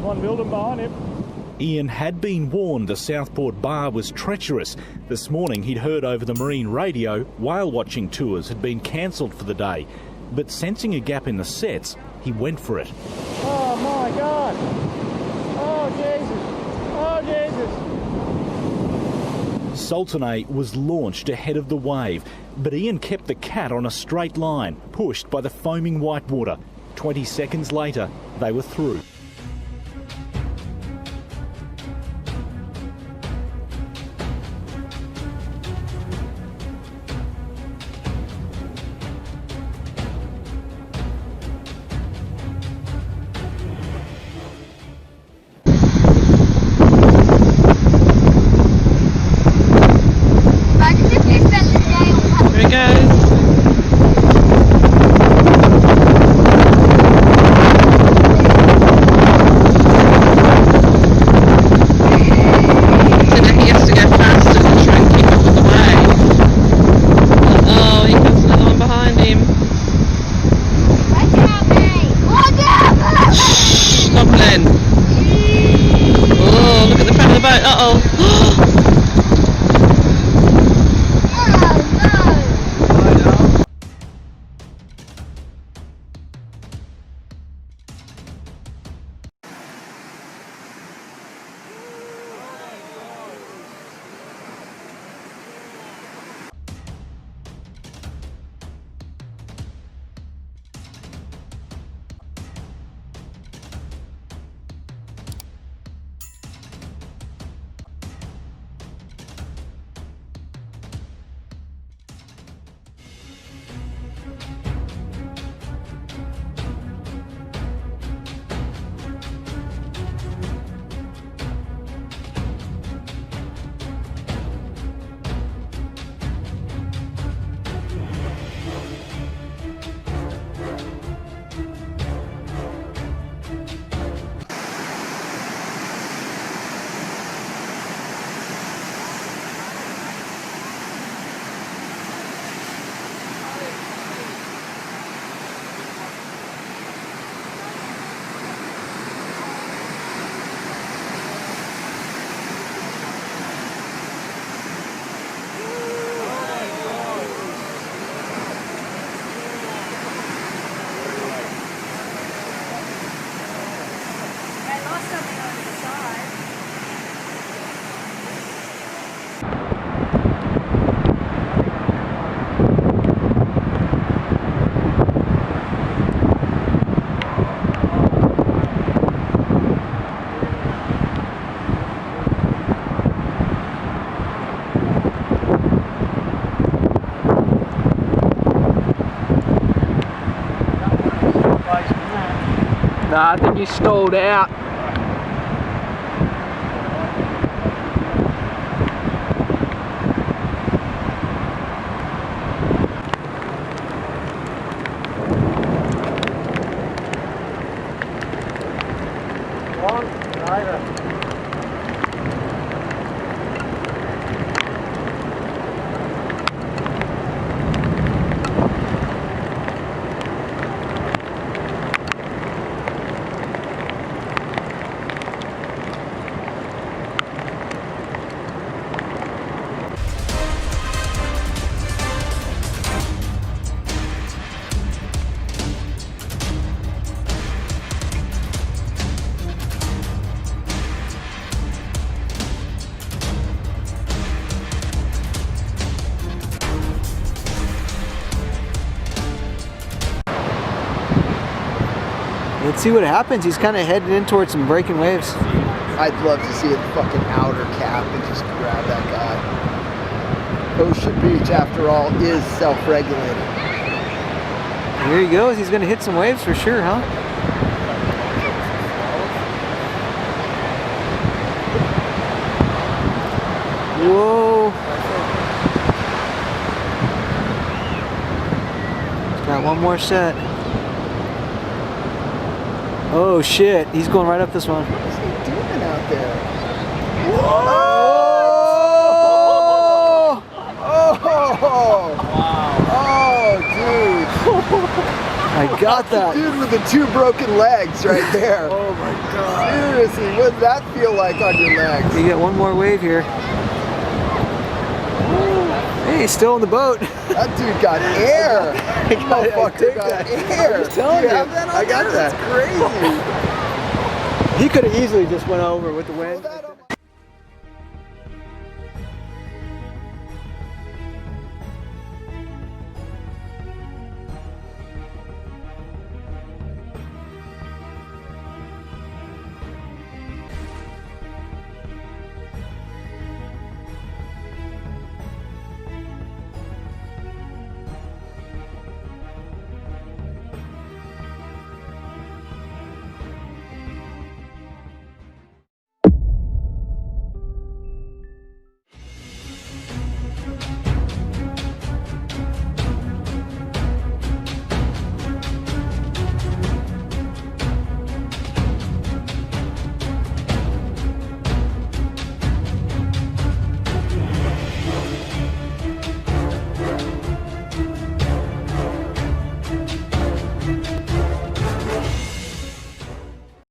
one building behind him. Ian had been warned the Southport bar was treacherous. This morning he'd heard over the marine radio whale watching tours had been cancelled for the day. But sensing a gap in the sets, he went for it. Oh my God! Oh Jesus! Oh Jesus! Sultanate was launched ahead of the wave, but Ian kept the cat on a straight line, pushed by the foaming whitewater. 20 seconds later, they were through. Nah, I think he stalled out. Let's see what happens. He's kind of heading in towards some breaking waves. I'd love to see a fucking outer cap and just grab that guy. Ocean Beach, after all, is self-regulated. Here he goes. He's going to hit some waves for sure, huh? Whoa. He's got one more set. Oh shit, he's going right up this one. What is he doing out there? Whoa! Oh! Oh! Wow. Oh, dude. My got that. Dude with the 2 broken legs right there. Oh my god. Seriously, what did that feel like on your legs? You get one more wave here. Hey, he's still in the boat. That dude got air. Motherfucker got air. I'm just telling you. Have that on I got there? that. That's crazy. He could have easily just went over with the wind. Hold that up.